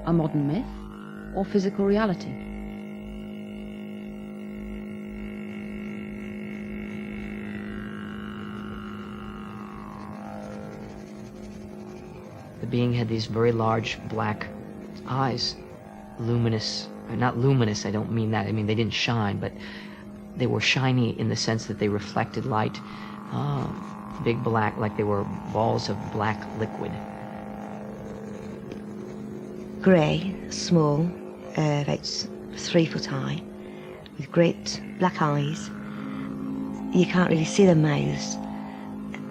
a modern myth, or physical reality? The being had these very large black eyes, luminous, not luminous, I don't mean that, I mean they didn't shine, but they were shiny in the sense that they reflected light, big black, like they were balls of black liquid. Grey, small, about 3 foot high, with great black eyes. You can't really see their mouths.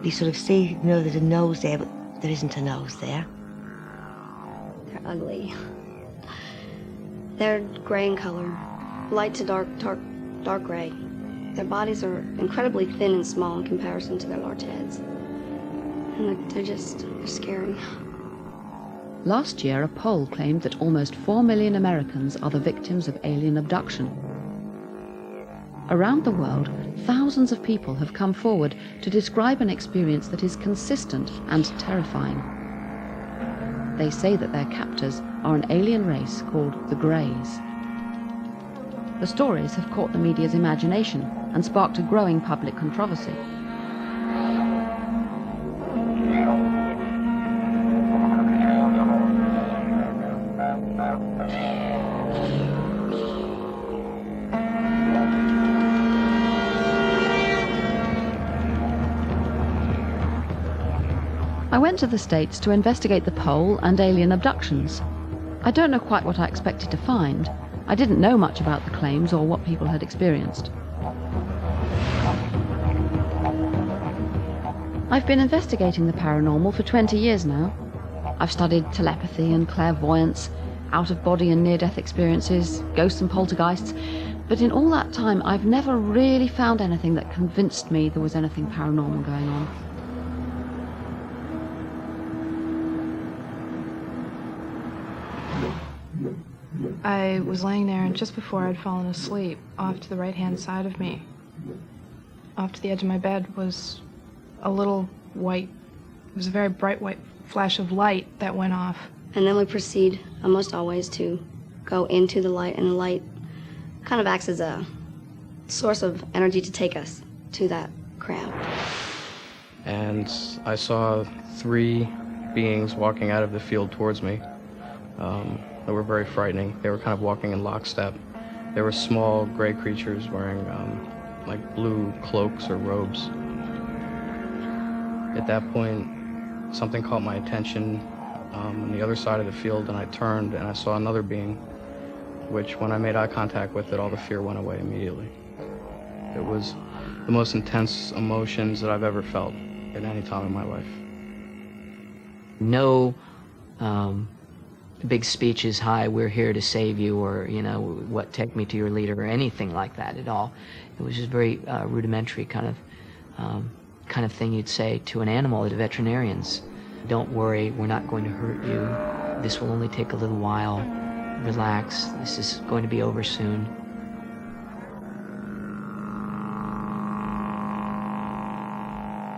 You sort of know there's a nose there, but there isn't a nose there. They're ugly. They're gray in color, light to dark gray. Their bodies are incredibly thin and small in comparison to their large heads. And they're scary. Last year, a poll claimed that almost 4 million Americans are the victims of alien abduction. Around the world, thousands of people have come forward to describe an experience that is consistent and terrifying. They say that their captors are an alien race called the Greys. The stories have caught the media's imagination and sparked a growing public controversy. I went to the States to investigate the poll and alien abductions. I don't know quite what I expected to find. I didn't know much about the claims or what people had experienced. I've been investigating the paranormal for 20 years now. I've studied telepathy and clairvoyance, out-of-body and near-death experiences, ghosts and poltergeists, but in all that time I've never really found anything that convinced me there was anything paranormal going on. I was laying there, and just before I'd fallen asleep, off to the right-hand side of me, off to the edge of my bed, was a little white, it was a very bright white flash of light that went off. And then we proceed, almost always, to go into the light, and the light kind of acts as a source of energy to take us to that crowd. And I saw 3 beings walking out of the field towards me. They were very frightening. They were kind of walking in lockstep. They were small gray creatures wearing like blue cloaks or robes. At that point, something caught my attention on the other side of the field, and I turned and I saw another being, which when I made eye contact with it, all the fear went away immediately. It was the most intense emotions that I've ever felt at any time in my life. No big speeches, hi, we're here to save you, or, you know, what, take me to your leader, or anything like that at all. It was just very rudimentary kind of thing you'd say to an animal at a veterinarian's. Don't worry, we're not going to hurt you. This will only take a little while. Relax, this is going to be over soon.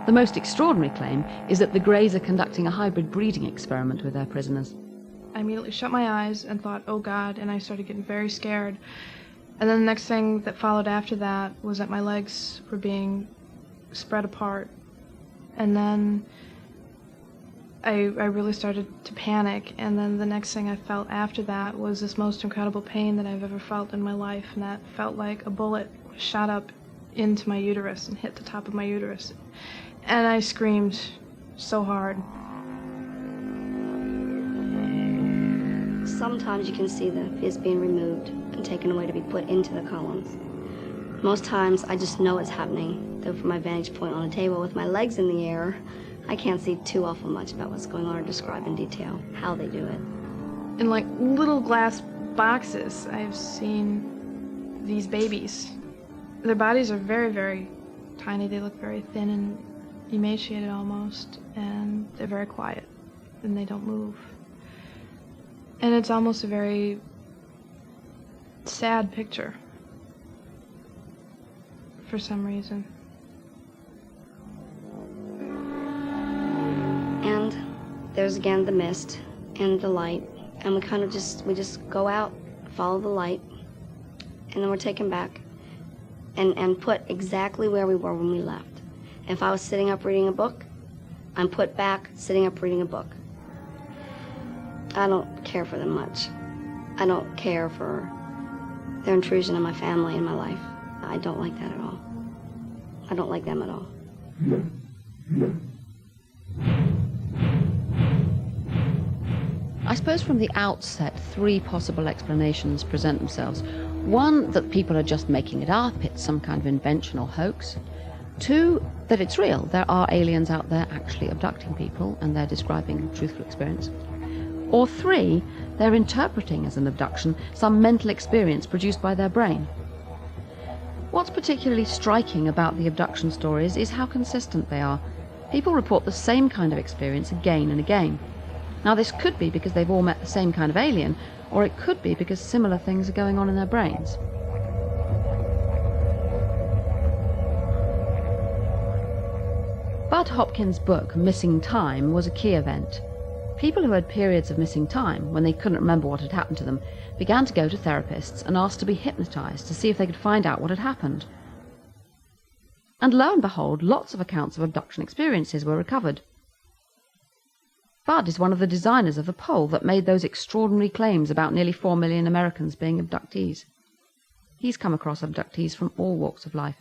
The most extraordinary claim is that the Greys are conducting a hybrid breeding experiment with their prisoners. I immediately shut my eyes and thought, oh God, and I started getting very scared. And then the next thing that followed after that was that my legs were being spread apart. And then I really started to panic, and then the next thing I felt after that was this most incredible pain that I've ever felt in my life, and that felt like a bullet shot up into my uterus and hit the top of my uterus. And I screamed so hard. Sometimes you can see the fetus being removed and taken away to be put into the columns. Most times I just know it's happening, though from my vantage point on a table with my legs in the air, I can't see too awful much about what's going on or describe in detail how they do it. In like little glass boxes, I've seen these babies. Their bodies are very, very tiny. They look very thin and emaciated almost, and they're very quiet, and they don't move. And it's almost a very sad picture for some reason. And there's again the mist and the light and we just go out, follow the light, and then we're taken back and put exactly where we were when we left. If I was sitting up reading a book, I'm put back sitting up reading a book. I don't care for them much. I don't care for their intrusion in my family and my life. I don't like that at all. I don't like them at all. I suppose from the outset, 3 possible explanations present themselves. 1, that people are just making it up, it's some kind of invention or hoax. 2, that it's real, there are aliens out there actually abducting people and they're describing truthful experience. Or 3, they're interpreting as an abduction some mental experience produced by their brain. What's particularly striking about the abduction stories is how consistent they are. People report the same kind of experience again and again. Now, this could be because they've all met the same kind of alien, or it could be because similar things are going on in their brains. Bud Hopkins' book, Missing Time, was a key event. People who had periods of missing time, when they couldn't remember what had happened to them, began to go to therapists and asked to be hypnotized to see if they could find out what had happened. And lo and behold, lots of accounts of abduction experiences were recovered. Bud is one of the designers of the poll that made those extraordinary claims about nearly 4 million Americans being abductees. He's come across abductees from all walks of life.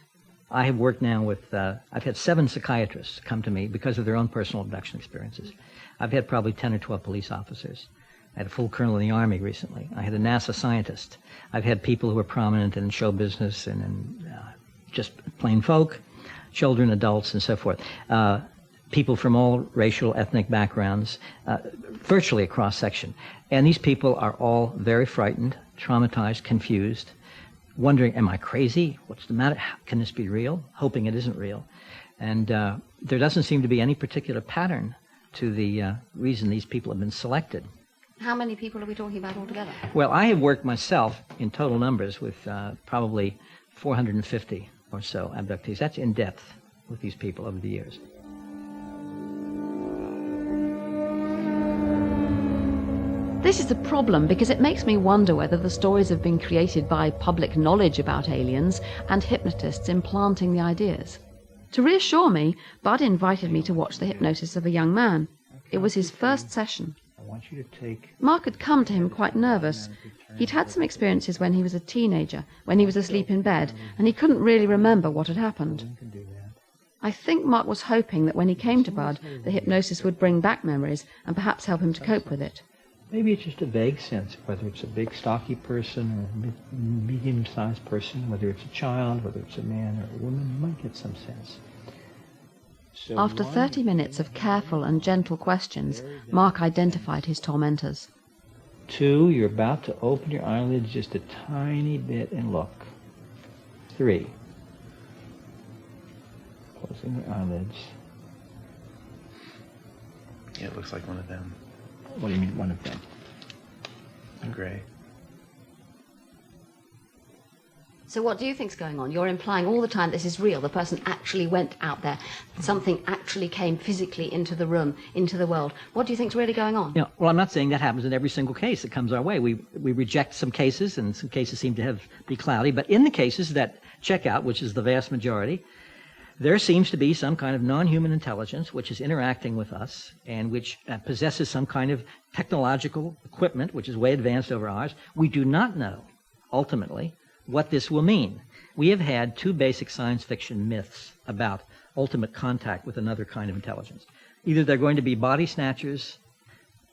I have worked now with, I've had 7 psychiatrists come to me because of their own personal abduction experiences. I've had probably 10 or 12 police officers. I had a full colonel in the Army recently. I had a NASA scientist. I've had people who are prominent in show business and in just plain folk, children, adults, and so forth. People from all racial, ethnic backgrounds, virtually a cross-section. And these people are all very frightened, traumatized, confused, wondering, am I crazy? What's the matter? Can this be real? Hoping it isn't real. And there doesn't seem to be any particular pattern to the reason these people have been selected. How many people are we talking about altogether? Well, I have worked myself in total numbers with probably 450 or so abductees. That's in depth with these people over the years. This is a problem because it makes me wonder whether the stories have been created by public knowledge about aliens and hypnotists implanting the ideas. To reassure me, Bud invited me to watch the hypnosis of a young man. It was his first session. Mark had come to him quite nervous. He'd had some experiences when he was a teenager, when he was asleep in bed, and he couldn't really remember what had happened. I think Mark was hoping that when he came to Bud, the hypnosis would bring back memories and perhaps help him to cope with it. Maybe it's just a vague sense, whether it's a big, stocky person or a medium-sized person, whether it's a child, whether it's a man or a woman, you might get some sense. So After 30 minutes of careful and gentle questions, Mark identified his tormentors. 2, you're about to open your eyelids just a tiny bit and look. 3, closing your eyelids. Yeah, it looks like one of them. What do you mean, one of them? In gray. So what do you think's going on? You're implying all the time this is real. The person actually went out there. Something actually came physically into the room, into the world. What do you think's really going on? Yeah, well, I'm not saying that happens in every single case that comes our way. We reject some cases, and some cases seem to be cloudy. But in the cases that check out, which is the vast majority, there seems to be some kind of non-human intelligence which is interacting with us and which possesses some kind of technological equipment which is way advanced over ours. We do not know, ultimately, what this will mean. We have had 2 basic science fiction myths about ultimate contact with another kind of intelligence. Either they're going to be body snatchers,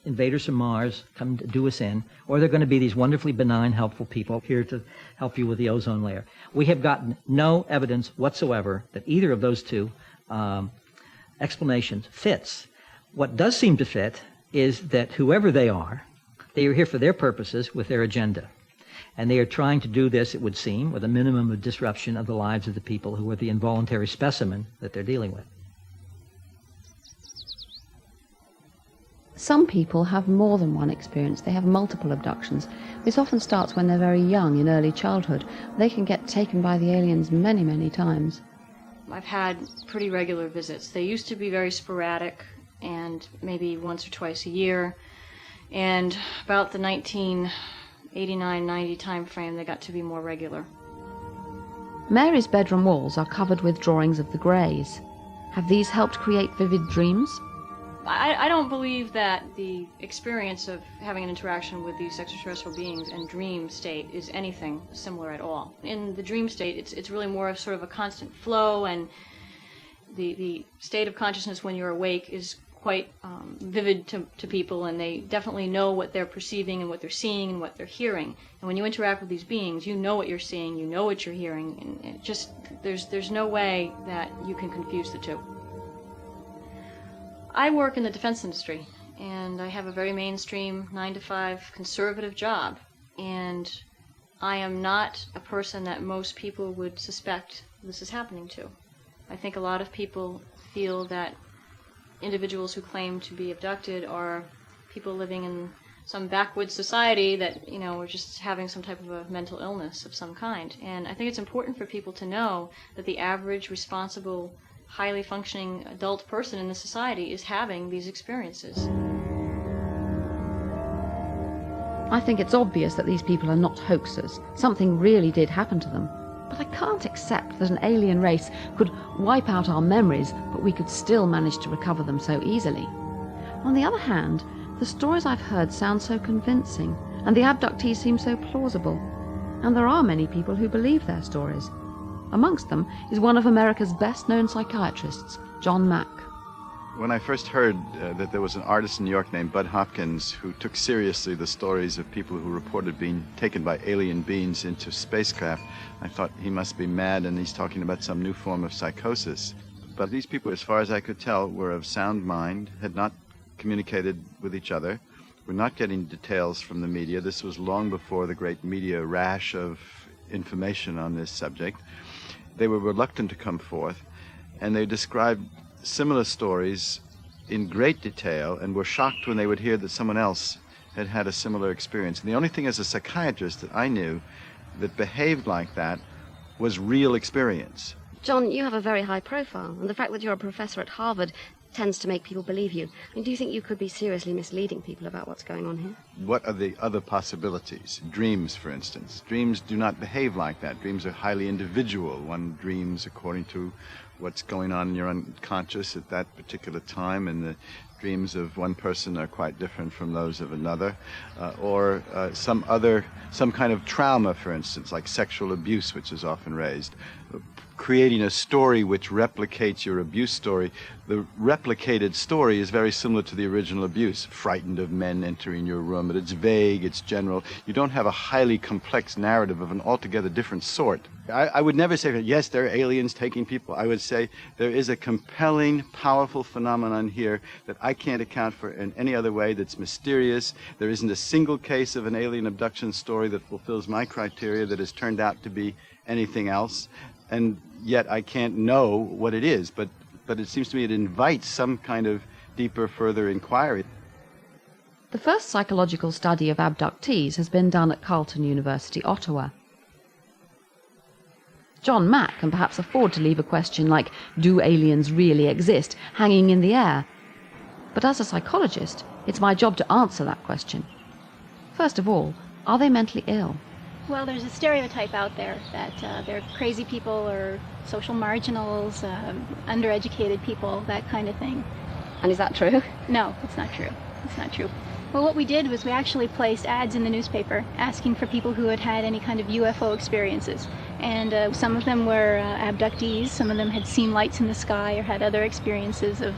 invaders from Mars, come to do us in, or they're going to be these wonderfully benign, helpful people here to help you with the ozone layer. We have gotten no evidence whatsoever that either of those 2 explanations fits. What does seem to fit is that whoever they are here for their purposes with their agenda. And they are trying to do this, it would seem, with a minimum of disruption of the lives of the people who are the involuntary specimen that they're dealing with. Some people have more than one experience. They have multiple abductions. This often starts when they're very young, in early childhood. They can get taken by the aliens many, many times. I've had pretty regular visits. They used to be very sporadic and maybe once or twice a year. And about the 1989-90 time frame, they got to be more regular. Mary's bedroom walls are covered with drawings of the Greys. Have these helped create vivid dreams? I don't believe that the experience of having an interaction with these extraterrestrial beings and dream state is anything similar at all. In the dream state, it's really more of sort of a constant flow, and the state of consciousness when you're awake is quite vivid to people, and they definitely know what they're perceiving and what they're seeing and what they're hearing. And when you interact with these beings, you know what you're seeing, you know what you're hearing, and it just there's no way that you can confuse the two. I work in the defense industry, and I have a very mainstream 9-to-5 conservative job, and I am not a person that most people would suspect this is happening to. I think a lot of people feel that individuals who claim to be abducted are people living in some backwoods society that, are just having some type of a mental illness of some kind. And I think it's important for people to know that the average, responsible, highly functioning adult person in the society is having these experiences. I think it's obvious that these people are not hoaxers. Something really did happen to them. But I can't accept that an alien race could wipe out our memories, but we could still manage to recover them so easily. On the other hand, the stories I've heard sound so convincing, and the abductees seem so plausible. And there are many people who believe their stories. Amongst them is one of America's best-known psychiatrists, John Mack. When I first heard that there was an artist in New York named Bud Hopkins who took seriously the stories of people who reported being taken by alien beings into spacecraft, I thought he must be mad and he's talking about some new form of psychosis. But these people, as far as I could tell, were of sound mind, had not communicated with each other, were not getting details from the media. This was long before the great media rash of information on this subject. They were reluctant to come forth, and they described similar stories in great detail and were shocked when they would hear that someone else had had a similar experience. And the only thing as a psychiatrist that I knew that behaved like that was real experience. John, you have a very high profile, and the fact that you're a professor at Harvard tends to make people believe you. I mean, do you think you could be seriously misleading people about what's going on here? What are the other possibilities? Dreams, for instance. Dreams do not behave like that. Dreams are highly individual. One dreams according to what's going on in your unconscious at that particular time, and the dreams of one person are quite different from those of another, or some kind of trauma, for instance, like sexual abuse, which is often raised. Creating a story which replicates your abuse story. The replicated story is very similar to the original abuse, frightened of men entering your room, but it's vague, it's general. You don't have a highly complex narrative of an altogether different sort. I would never say, yes, there are aliens taking people. I would say there is a compelling, powerful phenomenon here that I can't account for in any other way, that's mysterious. There isn't a single case of an alien abduction story that fulfills my criteria that has turned out to be anything else. And yet I can't know what it is, but it seems to me it invites some kind of deeper, further inquiry. The first psychological study of abductees has been done at Carleton University, Ottawa. John Mack can perhaps afford to leave a question like, do aliens really exist, hanging in the air? But as a psychologist, it's my job to answer that question. First of all, are they mentally ill? Well, there's a stereotype out there that they're crazy people or social marginals, undereducated people, that kind of thing. And is that true? No, it's not true. It's not true. Well, what we did was we actually placed ads in the newspaper asking for people who had had any kind of UFO experiences. And some of them were abductees, some of them had seen lights in the sky or had other experiences of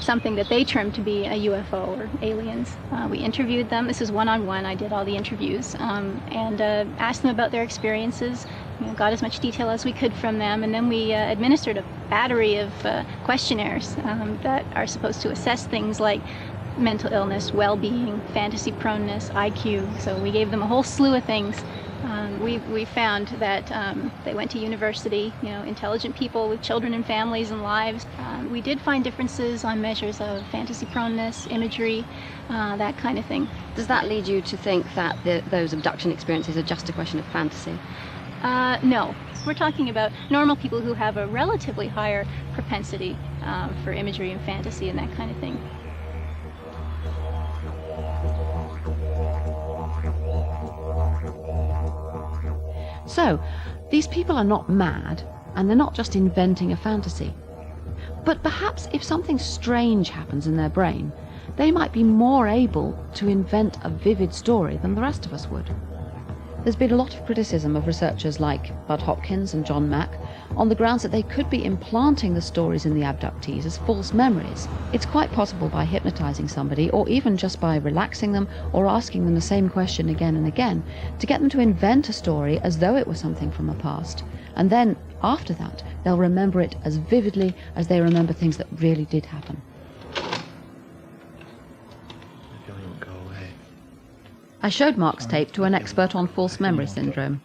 something that they termed to be a UFO or aliens. We interviewed them. This is one-on-one. I did all the interviews and asked them about their experiences, got as much detail as we could from them, and then we administered a battery of questionnaires that are supposed to assess things like mental illness, well-being, fantasy proneness, IQ. So we gave them a whole slew of things. We found that they went to university, intelligent people with children and families and lives. We did find differences on measures of fantasy proneness, imagery, that kind of thing. Does that lead you to think that those abduction experiences are just a question of fantasy? No. We're talking about normal people who have a relatively higher propensity for imagery and fantasy and that kind of thing. So, these people are not mad, and they're not just inventing a fantasy. But perhaps if something strange happens in their brain, they might be more able to invent a vivid story than the rest of us would. There's been a lot of criticism of researchers like Bud Hopkins and John Mack on the grounds that they could be implanting the stories in the abductees as false memories. It's quite possible by hypnotizing somebody, or even just by relaxing them or asking them the same question again and again, to get them to invent a story as though it was something from the past. And then, after that, they'll remember it as vividly as they remember things that really did happen. I showed Mark's tape to an expert on false memory syndrome.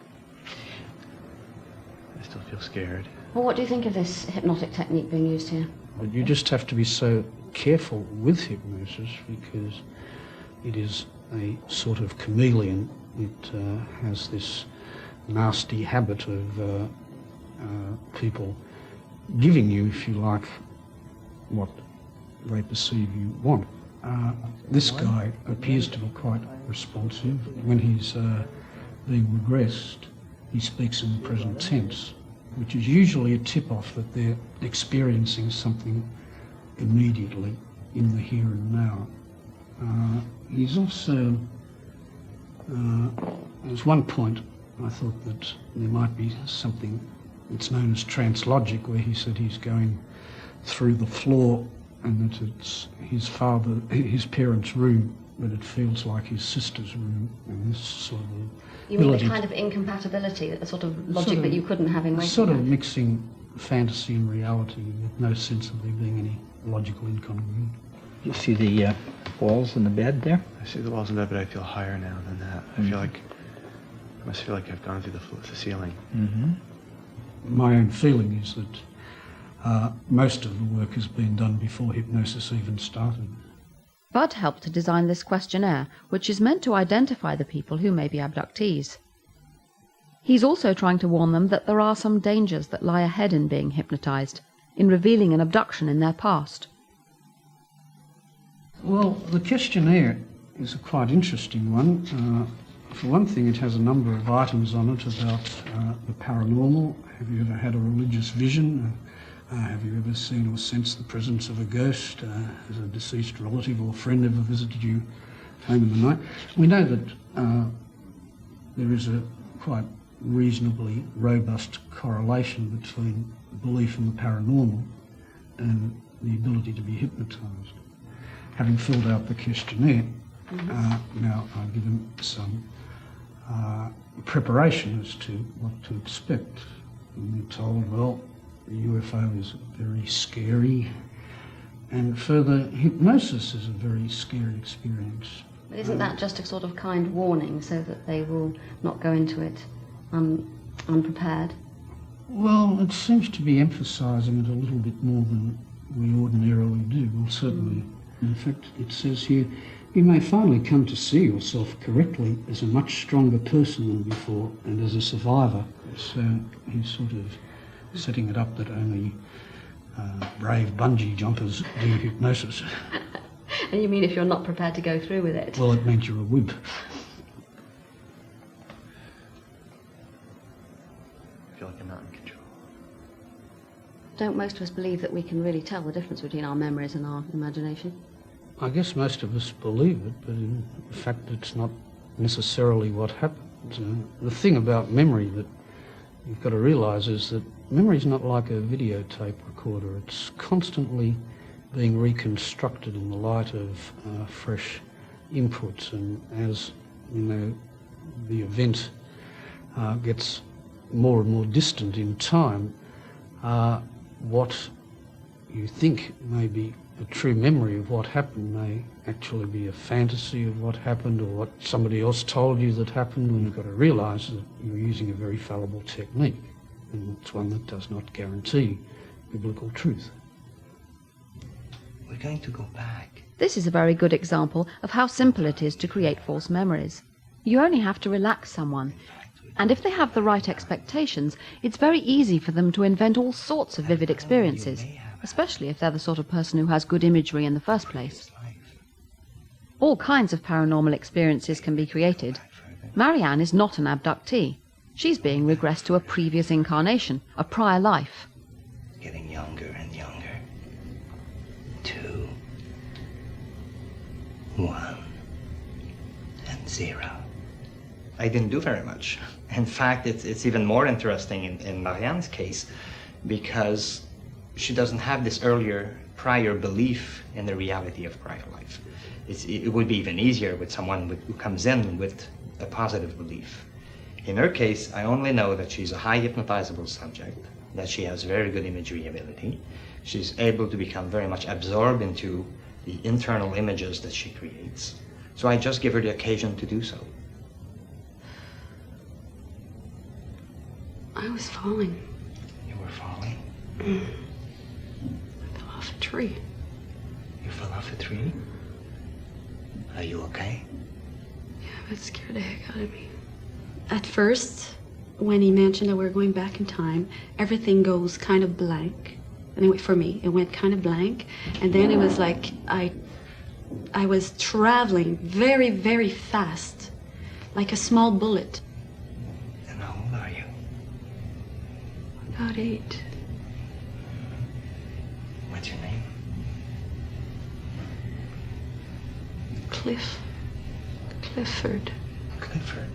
I still feel scared. Well, what do you think of this hypnotic technique being used here? But you just have to be so careful with hypnosis because it is a sort of chameleon. It has this nasty habit of people giving you, if you like, what they perceive you want. This guy appears to be quite responsive. When he's being regressed, he speaks in the present tense, which is usually a tip-off that they're experiencing something immediately in the here and now. He's also, there's one point I thought that there might be something that's known as translogic, where he said he's going through the floor and that it's his parents' room, but it feels like his sister's room, and this sort of You mean the kind of incompatibility, a sort of logic that you couldn't have in waking sort of life? mixing fantasy and reality with no sense of there being any logical incongruity. You see the walls in the bed there? I see the walls in the bed, but I feel higher now than that. I must feel like I've gone through the ceiling. Mm-hmm. My own feeling is that most of the work has been done before hypnosis even started. Bud helped to design this questionnaire, which is meant to identify the people who may be abductees. He's also trying to warn them that there are some dangers that lie ahead in being hypnotized, in revealing an abduction in their past. Well, the questionnaire is a quite interesting one. For one thing, it has a number of items on it about the paranormal. Have you ever had a religious vision? Have you ever seen or sensed the presence of a ghost? Has a deceased relative or friend ever visited you home in the night? We know that there is a quite reasonably robust correlation between belief in the paranormal and the ability to be hypnotised. Having filled out the questionnaire, now I've given some preparation as to what to expect. And they're told, well, the UFO is very scary, and further, hypnosis is a very scary experience. But isn't that just a sort of kind warning so that they will not go into it unprepared? Well, it seems to be emphasising it a little bit more than we ordinarily do. Well, certainly. In fact, it says here, you may finally come to see yourself correctly as a much stronger person than before and as a survivor. So he's sort of setting it up that only brave bungee jumpers do hypnosis. And you mean if you're not prepared to go through with it? Well, it means you're a wimp. I feel like I'm not in control. Don't most of us believe that we can really tell the difference between our memories and our imagination? I guess most of us believe it, but in fact it's not necessarily what happens. The thing about memory that you've got to realise is that memory is not like a videotape recorder. It's constantly being reconstructed in the light of fresh inputs, and as you know, the event gets more and more distant in time, what you think may be a true memory of what happened may actually be a fantasy of what happened, or what somebody else told you that happened, and you've got to realise that you're using a very fallible technique, and it's one that does not guarantee biblical truth. We're going to go back. This is a very good example of how simple it is to create false memories. You only have to relax someone, and if they have the right expectations, it's very easy for them to invent all sorts of vivid experiences, especially if they're the sort of person who has good imagery in the first place. All kinds of paranormal experiences can be created. Marianne is not an abductee. She's being regressed to a previous incarnation, a prior life. Getting younger and younger. 2, 1, and 0. I didn't do very much. In fact, it's even more interesting in Marianne's case because she doesn't have this prior belief in the reality of prior life. It would be even easier with someone who comes in with a positive belief. In her case, I only know that she's a high hypnotizable subject, that she has very good imagery ability. She's able to become very much absorbed into the internal images that she creates. So I just give her the occasion to do so. I was falling. You were falling? I fell off a tree. You fell off a tree? Are you okay? Yeah, but it scared the heck out of me. At first, when he mentioned that we were going back in time, everything goes kind of blank. Anyway, for me, it went kind of blank. And then it was like I was traveling very, very fast, like a small bullet. And how old are you? About 8. What's your name? Clifford. Clifford.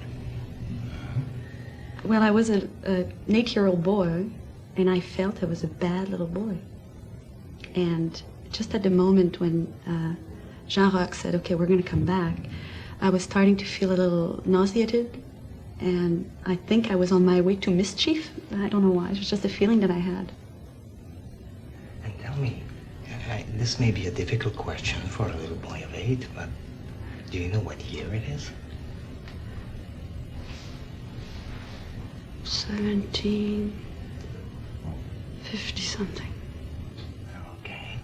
Well, I was an 8-year-old boy, and I felt I was a bad little boy. And just at the moment when Jean-Roch said, okay, we're going to come back, I was starting to feel a little nauseated, and I think I was on my way to mischief. I don't know why. It was just a feeling that I had. And tell me, this may be a difficult question for a little boy of 8, but do you know what year it is? 1750 something. Okay.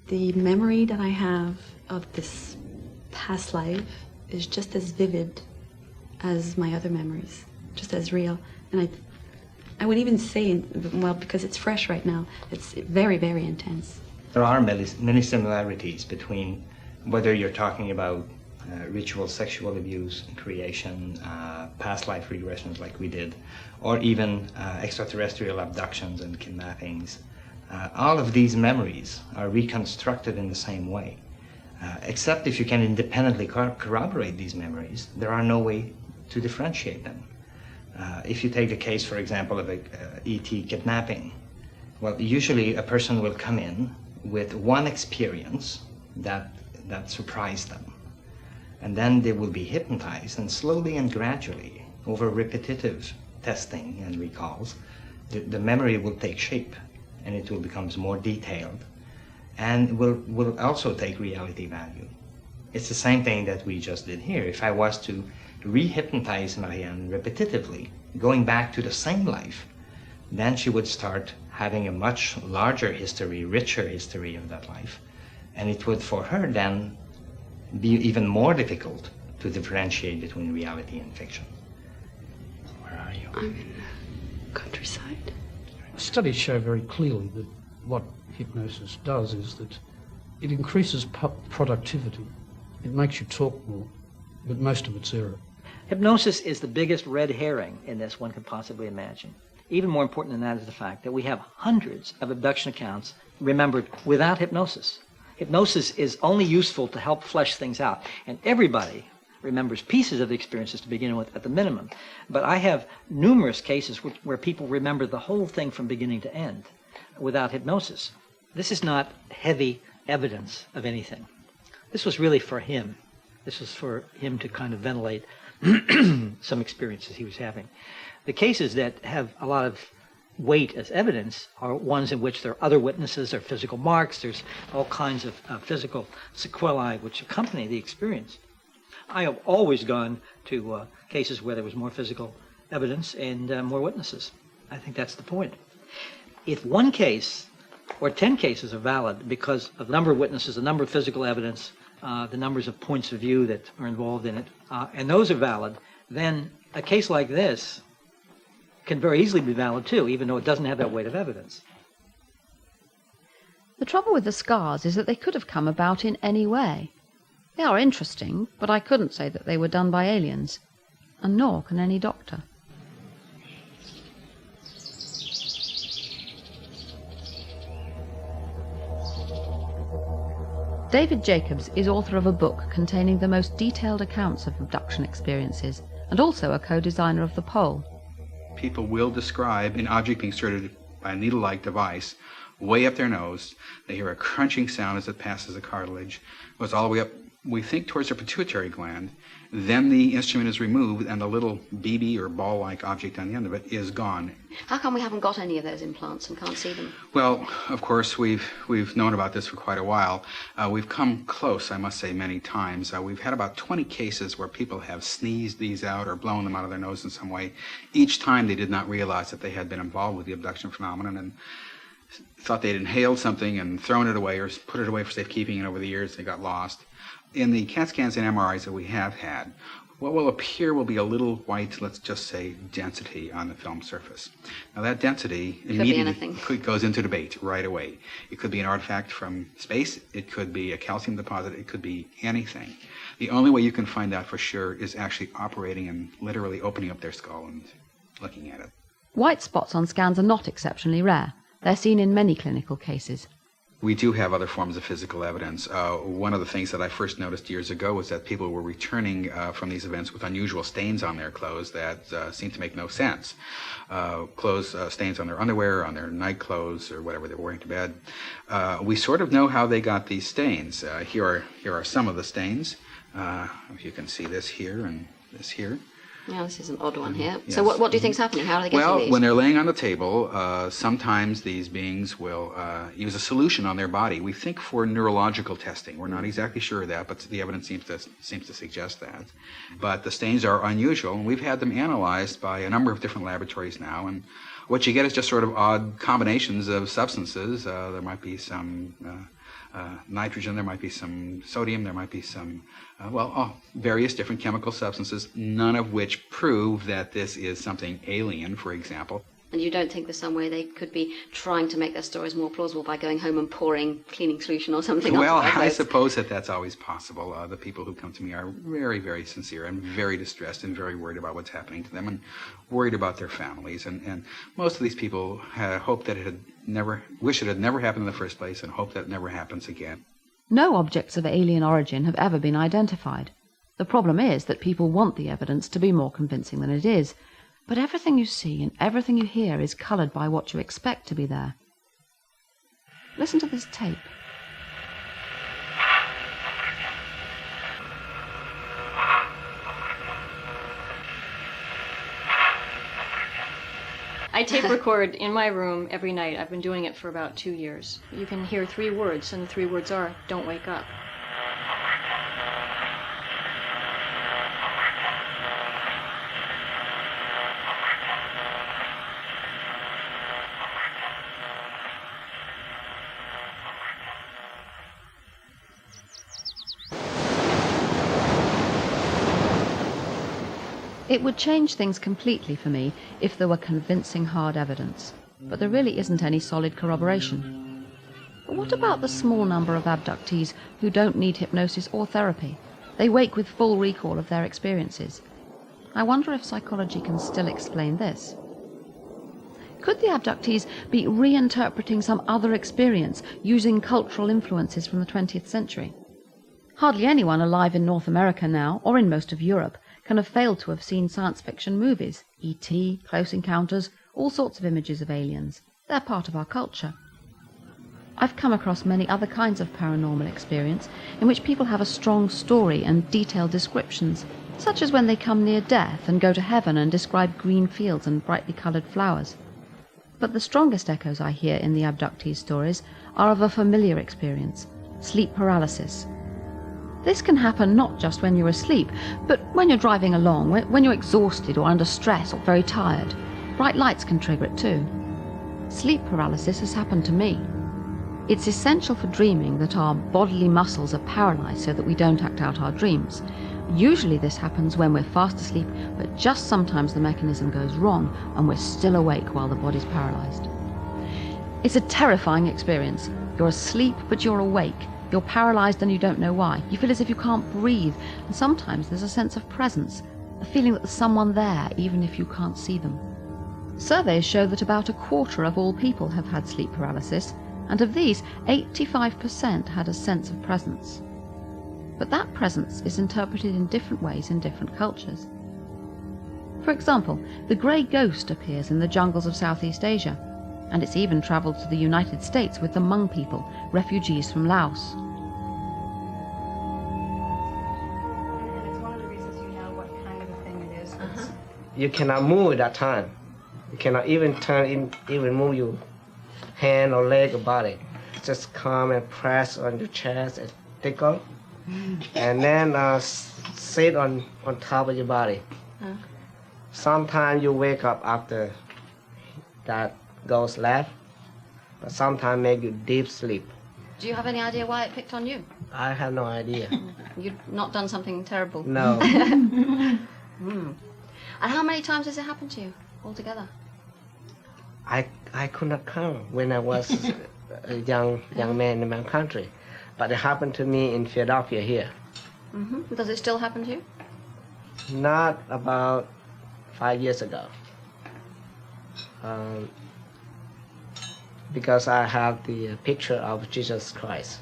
The memory that I have of this past life is just as vivid as my other memories, just as real. And I would even say, well, because it's fresh right now, it's very, very intense. There are many similarities between whether you're talking about ritual sexual abuse, creation, past life regressions like we did, or even extraterrestrial abductions and kidnappings. All of these memories are reconstructed in the same way. Except if you can independently corroborate these memories, there are no way to differentiate them. If you take the case, for example, of a E.T. kidnapping, well, usually a person will come in with one experience that surprised them. And then they will be hypnotized, and slowly and gradually, over repetitive testing and recalls, the memory will take shape, and it will become more detailed, and will also take reality value. It's the same thing that we just did here. If I was to re-hypnotize Marianne repetitively, going back to the same life, then she would start having a much larger history, richer history of that life. And it would, for her then, be even more difficult to differentiate between reality and fiction. Where are you? I'm in the countryside. Studies show very clearly that what hypnosis does is that it increases productivity. It makes you talk more, but most of it's error. Hypnosis is the biggest red herring in this one could possibly imagine. Even more important than that is the fact that we have hundreds of abduction accounts remembered without hypnosis. Hypnosis is only useful to help flesh things out, and everybody remembers pieces of the experiences to begin with at the minimum. But I have numerous cases where people remember the whole thing from beginning to end without hypnosis. This is not heavy evidence of anything. This was really for him. This was for him to kind of ventilate some experiences he was having. The cases that have a lot of weight as evidence are ones in which there are other witnesses or physical marks. There's all kinds of physical sequelae which accompany the experience. I have always gone to cases where there was more physical evidence and more witnesses. I think that's the point. If one case or 10 cases are valid because of the number of witnesses, the number of physical evidence, the numbers of points of view that are involved in it, and those are valid, then a case like this can very easily be valid too, even though it doesn't have that weight of evidence. The trouble with the scars is that they could have come about in any way. They are interesting, but I couldn't say that they were done by aliens. and nor can any doctor. David Jacobs is author of a book containing the most detailed accounts of abduction experiences, and also a co-designer of the pole. People will describe an object being inserted by a needle-like device way up their nose. They hear a crunching sound as it passes the cartilage, goes all the way up, we think, towards their pituitary gland. Then the instrument is removed and the little BB or ball-like object on the end of it is gone. How come we haven't got any of those implants and can't see them? Well, of course, we've known about this for quite a while. We've come close, I must say, many times. We've had about 20 cases where people have sneezed these out or blown them out of their nose in some way. Each time they did not realize that they had been involved with the abduction phenomenon and thought they'd inhaled something and thrown it away or put it away for safekeeping, and over the years they got lost. In the CAT scans and MRIs that we have had, what will appear will be a little white, let's just say, density on the film surface. Now that density immediately goes into debate right away. It could be an artifact from space, it could be a calcium deposit, it could be anything. The only way you can find out for sure is actually operating and literally opening up their skull and looking at it. White spots on scans are not exceptionally rare. They're seen in many clinical cases. We do have other forms of physical evidence. One of the things that I first noticed years ago was that people were returning from these events with unusual stains on their clothes that seemed to make no sense. Stains on their underwear, on their night clothes, or whatever they were wearing to bed. We sort of know how they got these stains. Here are some of the stains. If you can see this here and this here. Yeah, this is an odd one here. Yes. So what do you think's happening? How are they getting these? Well, when they're laying on the table, sometimes these beings will use a solution on their body. We think for neurological testing. We're not exactly sure of that, but the evidence seems to suggest that. But the stains are unusual, and we've had them analyzed by a number of different laboratories now. And what you get is just sort of odd combinations of substances. There might be some nitrogen, there might be some sodium, there might be some, various different chemical substances, none of which prove that this is something alien, for example. And you don't think there's some way they could be trying to make their stories more plausible by going home and pouring cleaning solution or something? Well, I suppose that's always possible. The people who come to me are very, very sincere and very distressed and very worried about what's happening to them and worried about their families. And most of these people hope that wish it had never happened in the first place and hope that it never happens again. No objects of alien origin have ever been identified. The problem is that people want the evidence to be more convincing than it is. But everything you see and everything you hear is coloured by what you expect to be there. Listen to this tape. I tape record in my room every night. I've been doing it for about 2 years. You can hear 3 words, and the 3 words are, "Don't wake up." It would change things completely for me if there were convincing hard evidence, but there really isn't any solid corroboration. But what about the small number of abductees who don't need hypnosis or therapy? They wake with full recall of their experiences. I wonder if psychology can still explain this. Could the abductees be reinterpreting some other experience using cultural influences from the 20th century? Hardly anyone alive in North America now, or in most of Europe, can have failed to have seen science fiction movies, E.T., Close Encounters, all sorts of images of aliens. They're part of our culture. I've come across many other kinds of paranormal experience in which people have a strong story and detailed descriptions, such as when they come near death and go to heaven and describe green fields and brightly coloured flowers. But the strongest echoes I hear in the abductee stories are of a familiar experience, sleep paralysis. This can happen not just when you're asleep, but when you're driving along, when you're exhausted or under stress or very tired. Bright lights can trigger it too. Sleep paralysis has happened to me. It's essential for dreaming that our bodily muscles are paralyzed so that we don't act out our dreams. Usually this happens when we're fast asleep, but just sometimes the mechanism goes wrong and we're still awake while the body's paralyzed. It's a terrifying experience. You're asleep, but you're awake. You're paralyzed and you don't know why. You feel as if you can't breathe, and sometimes there's a sense of presence. a feeling that there's someone there even if you can't see them. Surveys show that about a quarter of all people have had sleep paralysis, and of these, 85% had a sense of presence. But that presence is interpreted in different ways in different cultures. For example, the grey ghost appears in the jungles of Southeast Asia, and it's even travelled to the United States with the Hmong people, refugees from Laos. It's one of the reasons you know what kind of a thing it is. You cannot move at that time. You cannot even turn, even move your hand or leg or body. Just come and press on your chest and tickle, and then sit on top of your body. Sometimes you wake up after that goes left, but sometimes make you deep sleep. Do you have any idea why it picked on you? I have no idea. You've not done something terrible? No. And how many times has it happened to you altogether? I could not count when I was a young man in my country, but it happened to me in Philadelphia here. Does it still happen to you? Not about 5 years ago. Because I have the picture of Jesus Christ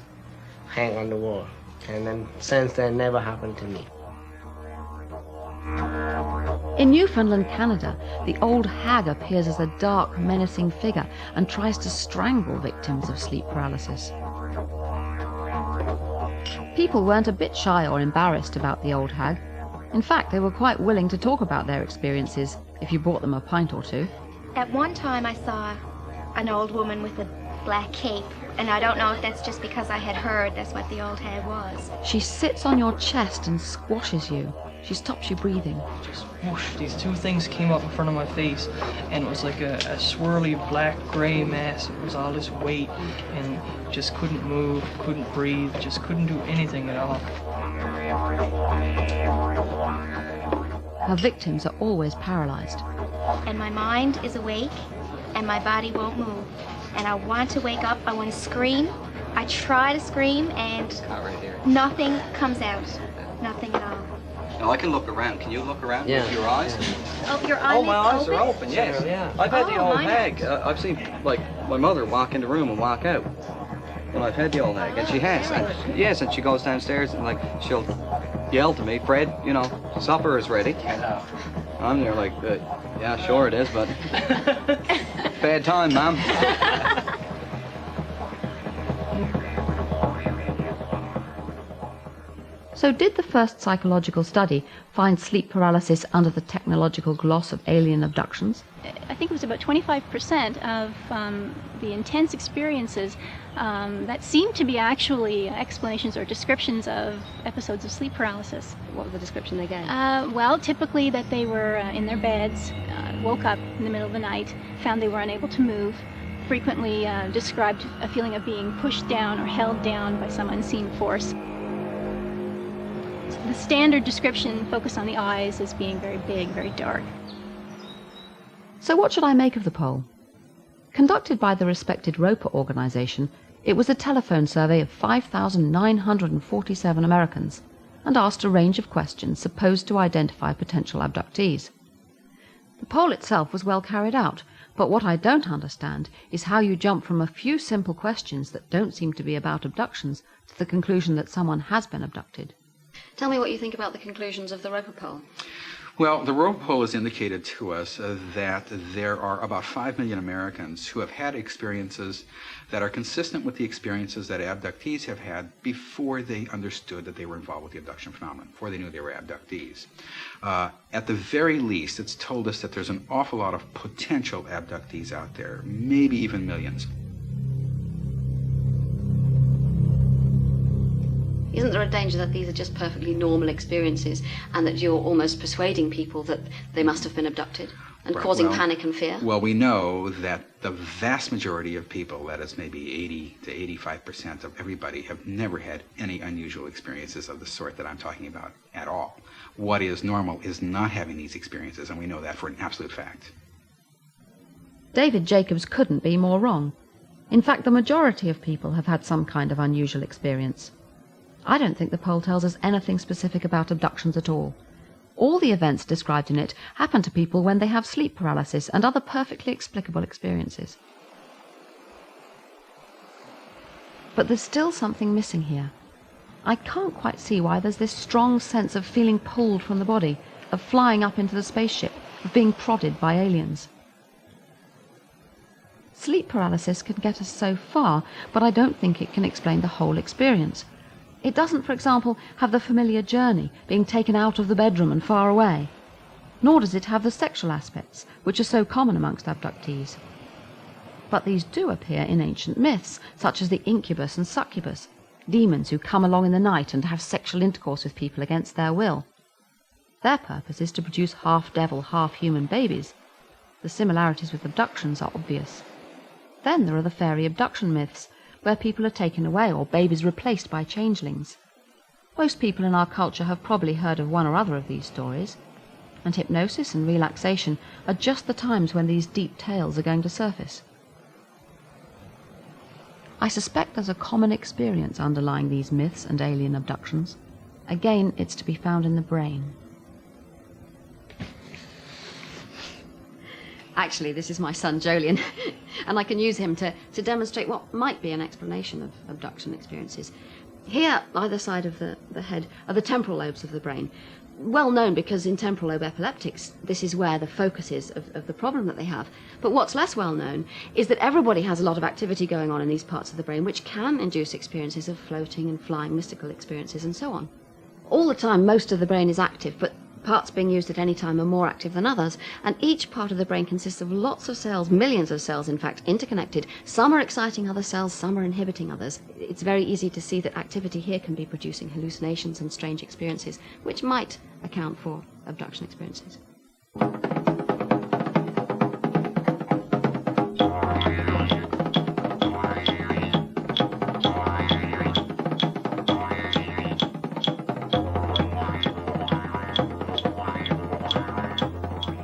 hang on the wall, and then since then never happened to me. In Newfoundland, Canada, the old hag appears as a dark, menacing figure and tries to strangle victims of sleep paralysis. People weren't a bit shy or embarrassed about the old hag. In fact, they were quite willing to talk about their experiences if you bought them a pint or two. At one time I saw an old woman with a black cape, and I don't know if that's just because I had heard that's what the old hag was. She sits on your chest and squashes you. She stops you breathing. Just whoosh, these two things came up in front of my face, and it was like a swirly black gray mass. It was all this weight, and just couldn't move, couldn't breathe, just couldn't do anything at all. Her victims are always paralyzed. And my mind is awake, and my body won't move. And I want to wake up, I want to scream. I try to scream, and nothing comes out. Nothing at all. Now I can look around. Can you look around with your eyes? Oh, your Oh, my eyes open? are open, yes. Yeah. I've had the old mine hag. I've seen, like, my mother walk in the room and walk out. And I've had the old hag, and she has. And, yes, and she goes downstairs and, like, she'll yell to me, Fred, you know, supper is ready. I'm there like, yeah, sure it is, but bad time, Mom. So did the first psychological study find sleep paralysis under the technological gloss of alien abductions? I think it was about 25% of the intense experiences that seemed to be actually explanations or descriptions of episodes of sleep paralysis. What was the description they gave? Well, typically that they were in their beds, woke up in the middle of the night, found they were unable to move, frequently described a feeling of being pushed down or held down by some unseen force. The standard description focused on the eyes as being very big, very dark. So what should I make of the poll? Conducted by the respected Roper organization, it was a telephone survey of 5,947 Americans and asked a range of questions supposed to identify potential abductees. The poll itself was well carried out, but what I don't understand is how you jump from a few simple questions that don't seem to be about abductions to the conclusion that someone has been abducted. Tell me what you think about the conclusions of the Roper poll. Well, the Roper poll has indicated to us that there are about 5 million Americans who have had experiences that are consistent with the experiences that abductees have had before they understood that they were involved with the abduction phenomenon, before they knew they were abductees. At the very least, it's told us that there's an awful lot of potential abductees out there, maybe even millions. Isn't there a danger that these are just perfectly normal experiences and that you're almost persuading people that they must have been abducted and causing panic and fear? Well, we know that the vast majority of people, that is maybe 80 to 85% of everybody, have never had any unusual experiences of the sort that I'm talking about at all. What is normal is not having these experiences, and we know that for an absolute fact. David Jacobs couldn't be more wrong. In fact, the majority of people have had some kind of unusual experience. I don't think the poll tells us anything specific about abductions at all. All the events described in it happen to people when they have sleep paralysis and other perfectly explicable experiences. But there's still something missing here. I can't quite see why there's this strong sense of feeling pulled from the body, of flying up into the spaceship, of being prodded by aliens. Sleep paralysis can get us so far, but I don't think it can explain the whole experience. It doesn't, for example, have the familiar journey, being taken out of the bedroom and far away. Nor does it have the sexual aspects, which are so common amongst abductees. But these do appear in ancient myths, such as the incubus and succubus, demons who come along in the night and have sexual intercourse with people against their will. Their purpose is to produce half-devil, half-human babies. The similarities with abductions are obvious. Then there are the fairy abduction myths, where people are taken away or babies replaced by changelings. Most people in our culture have probably heard of one or other of these stories, and hypnosis and relaxation are just the times when these deep tales are going to surface. I suspect there's a common experience underlying these myths and alien abductions. Again, it's to be found in the brain. Actually, this is my son, Jolien, and I can use him to demonstrate what might be an explanation of abduction experiences. Here, either side of the head, are the temporal lobes of the brain. Well known because in temporal lobe epileptics, this is where the focus is of the problem that they have. But what's less well known is that everybody has a lot of activity going on in these parts of the brain, which can induce experiences of floating and flying, mystical experiences, and so on. All the time, most of the brain is active, but parts being used at any time are more active than others, and each part of the brain consists of lots of cells, millions of cells in fact, interconnected. Some are exciting other cells, some are inhibiting others. It's very easy to see that activity here can be producing hallucinations and strange experiences, which might account for abduction experiences.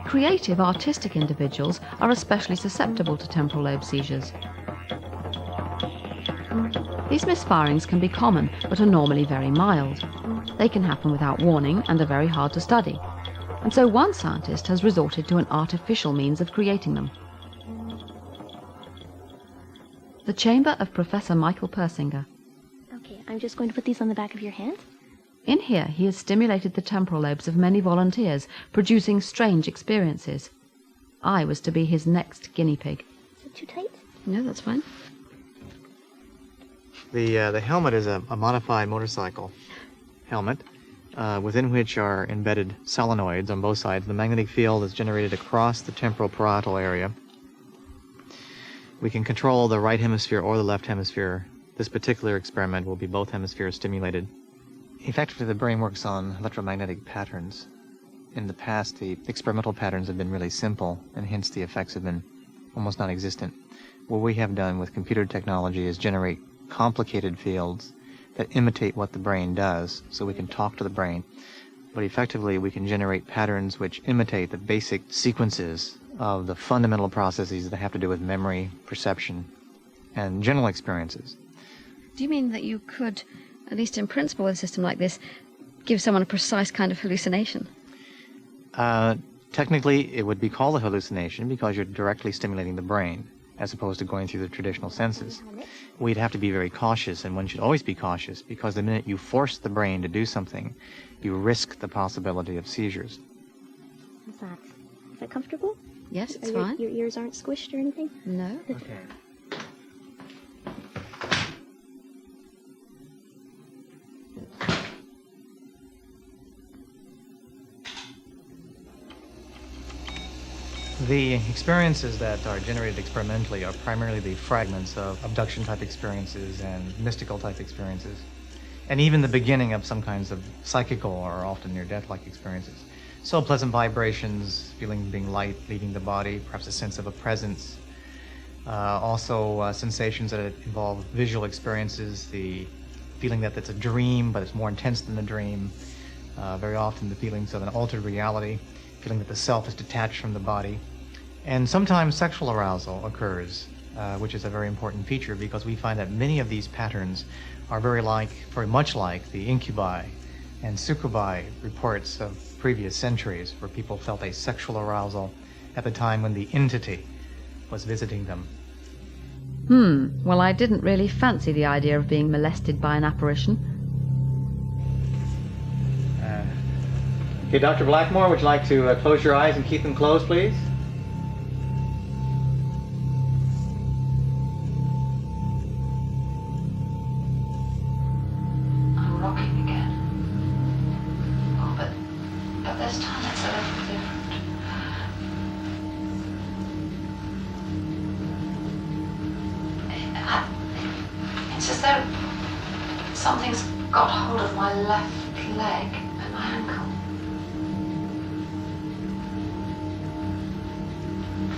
Creative, artistic individuals are especially susceptible to temporal lobe seizures. These misfirings can be common, but are normally very mild. They can happen without warning and are very hard to study. And so one scientist has resorted to an artificial means of creating them. The chamber of Professor Michael Persinger. Okay, I'm just going to put these on the back of your hand. In here, he has stimulated the temporal lobes of many volunteers, producing strange experiences. I was to be his next guinea pig. Is it too tight? No, that's fine. The helmet is a modified motorcycle helmet within which are embedded solenoids on both sides. The magnetic field is generated across the temporal parietal area. We can control the right hemisphere or the left hemisphere. This particular experiment will be both hemispheres stimulated. Effectively, the brain works on electromagnetic patterns. In the past, the experimental patterns have been really simple, and hence the effects have been almost non-existent. What we have done with computer technology is generate complicated fields that imitate what the brain does, so we can talk to the brain. But effectively, we can generate patterns which imitate the basic sequences of the fundamental processes that have to do with memory, perception, and general experiences. Do you mean that you could, at least in principle with a system like this, give someone a precise kind of hallucination? Technically, it would be called a hallucination because you're directly stimulating the brain, as opposed to going through the traditional senses. We'd have to be very cautious, and one should always be cautious, because the minute you force the brain to do something, you risk the possibility of seizures. How's that? Is that comfortable? Yes, it's your, fine. Your ears aren't squished or anything? No. Okay. The experiences that are generated experimentally are primarily the fragments of abduction-type experiences and mystical-type experiences, and even the beginning of some kinds of psychical or often near-death-like experiences. So pleasant vibrations, feeling being light, leaving the body, perhaps a sense of a presence. Also sensations that involve visual experiences, the feeling that it's a dream, but it's more intense than the dream. Very often the feelings of an altered reality, feeling that the self is detached from the body. And sometimes sexual arousal occurs, which is a very important feature because we find that many of these patterns are very much like the incubi And Sukubai reports of previous centuries where people felt a sexual arousal at the time when the entity was visiting them. Well, I didn't really fancy the idea of being molested by an apparition. Okay, Dr. Blackmore, would you like to close your eyes and keep them closed, please? I'm rocking again. Oh, but this time it's a little different. It's as though something's got hold of my left leg and my ankle.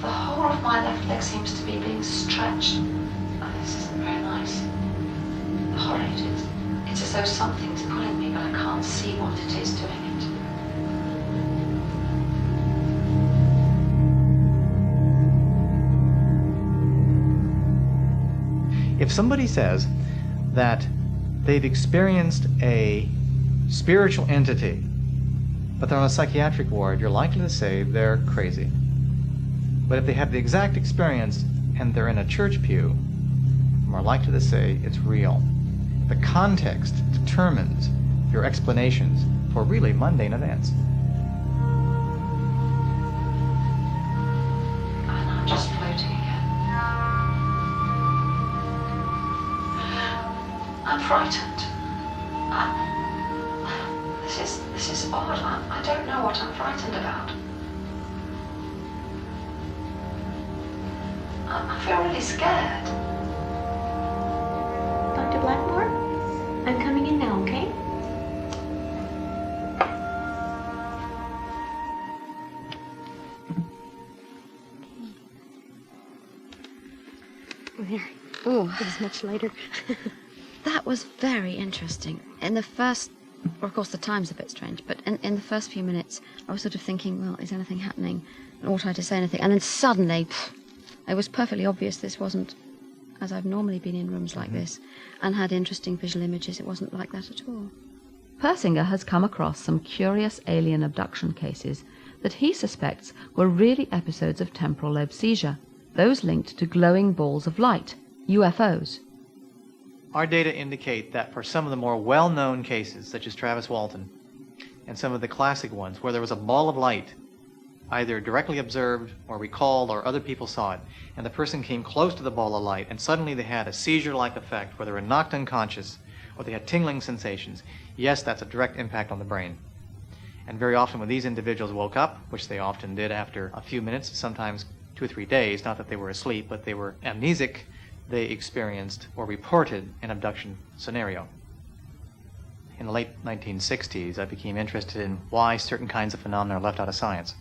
The whole of my left leg seems to be being stretched. Oh, this isn't very nice. Horrid. It's as though something's pulling me, but I can't see what it is doing it. If somebody says that they've experienced a spiritual entity, but they're on a psychiatric ward, you're likely to say they're crazy. But if they have the exact experience and they're in a church pew, you're more likely to say it's real. The context determines your explanations for really mundane events. And I'm just floating again. I'm frightened. This is odd. I don't know what I'm frightened about. I feel really scared. Dr. Blackmore, I'm coming in now, okay? Oh, it was much lighter. That was very interesting. In the first, or of course the time's a bit strange, but in the first few minutes I was sort of thinking, well, is anything happening? And ought I to say anything? And then suddenly, it was perfectly obvious this wasn't, as I've normally been in rooms like this, and had interesting visual images. It wasn't like that at all. Persinger has come across some curious alien abduction cases that he suspects were really episodes of temporal lobe seizure, those linked to glowing balls of light, UFOs. Our data indicate that for some of the more well-known cases, such as Travis Walton, and some of the classic ones where there was a ball of light, either directly observed or recalled or other people saw it, and the person came close to the ball of light and suddenly they had a seizure-like effect where they were knocked unconscious or they had tingling sensations, yes, that's a direct impact on the brain. And very often when these individuals woke up, which they often did after a few minutes, sometimes 2 or 3 days, not that they were asleep, but they were amnesic, they experienced or reported an abduction scenario. In the late 1960s, I became interested in why certain kinds of phenomena are left out of science.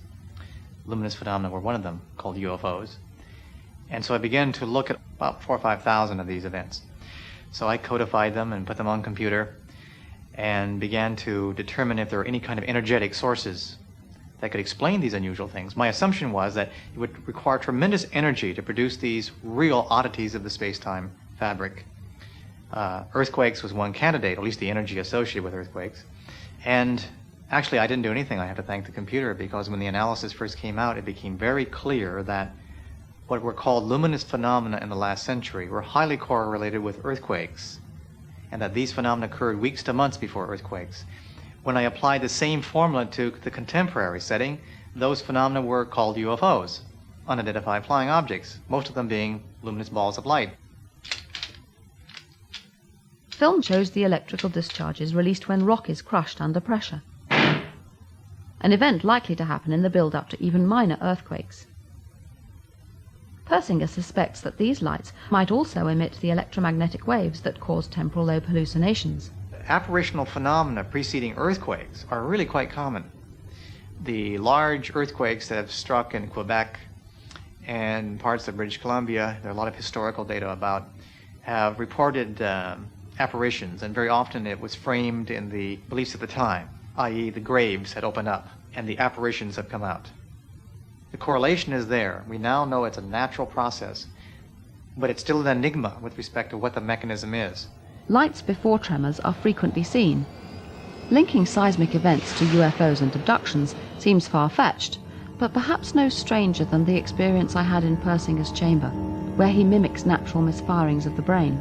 Luminous phenomena were one of them, called UFOs. And so I began to look at about 4,000 or 5,000 of these events. So I codified them and put them on computer and began to determine if there were any kind of energetic sources that could explain these unusual things. My assumption was that it would require tremendous energy to produce these real oddities of the space-time fabric. Earthquakes was one candidate, at least the energy associated with earthquakes. And actually, I didn't do anything. I have to thank the computer, because when the analysis first came out, it became very clear that what were called luminous phenomena in the last century were highly correlated with earthquakes, and that these phenomena occurred weeks to months before earthquakes. When I applied the same formula to the contemporary setting, those phenomena were called UFOs, unidentified flying objects, most of them being luminous balls of light. Film shows the electrical discharges released when rock is crushed under pressure, an event likely to happen in the build-up to even minor earthquakes. Persinger suspects that these lights might also emit the electromagnetic waves that cause temporal lobe hallucinations. Apparitional phenomena preceding earthquakes are really quite common. The large earthquakes that have struck in Quebec and parts of British Columbia, there are a lot of historical data about, have reported apparitions, and very often it was framed in the beliefs of the time, i.e. the graves had opened up and the apparitions have come out. The correlation is there. We now know it's a natural process, but it's still an enigma with respect to what the mechanism is. Lights before tremors are frequently seen. Linking seismic events to UFOs and abductions seems far-fetched, but perhaps no stranger than the experience I had in Persinger's chamber, where he mimics natural misfirings of the brain.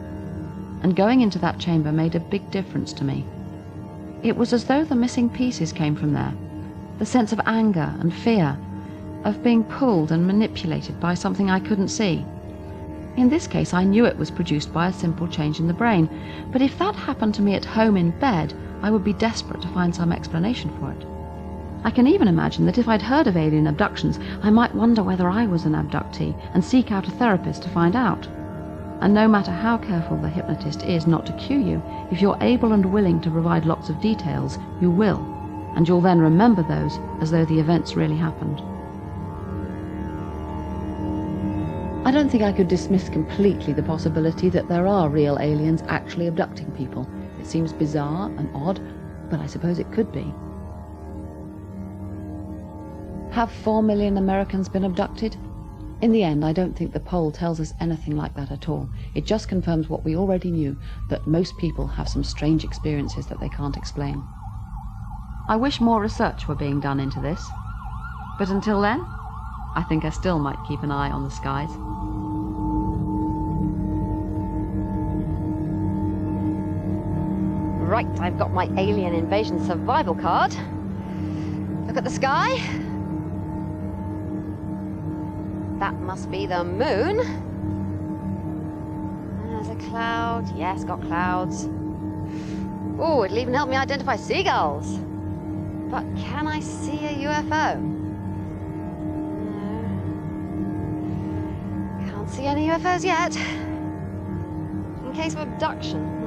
And going into that chamber made a big difference to me. It was as though the missing pieces came from there, the sense of anger and fear, of being pulled and manipulated by something I couldn't see. In this case, I knew it was produced by a simple change in the brain, but if that happened to me at home in bed, I would be desperate to find some explanation for it. I can even imagine that if I'd heard of alien abductions, I might wonder whether I was an abductee and seek out a therapist to find out. And no matter how careful the hypnotist is not to cue you, if you're able and willing to provide lots of details, you will, and you'll then remember those as though the events really happened. I don't think I could dismiss completely the possibility that there are real aliens actually abducting people. It seems bizarre and odd, but I suppose it could be. Have 4 million Americans been abducted? In the end, I don't think the poll tells us anything like that at all. It just confirms what we already knew, that most people have some strange experiences that they can't explain. I wish more research were being done into this, but until then, I think I still might keep an eye on the skies. Right, I've got my alien invasion survival card. Look at the sky. That must be the moon. There's a cloud. Yes, got clouds. Oh, it'll even help me identify seagulls. But can I see a UFO? No. Can't see any UFOs yet. In case of abduction,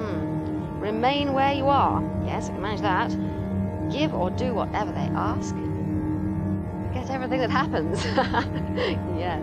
remain where you are. Yes, I can manage that. Give or do whatever they ask. Get everything that happens. Yes.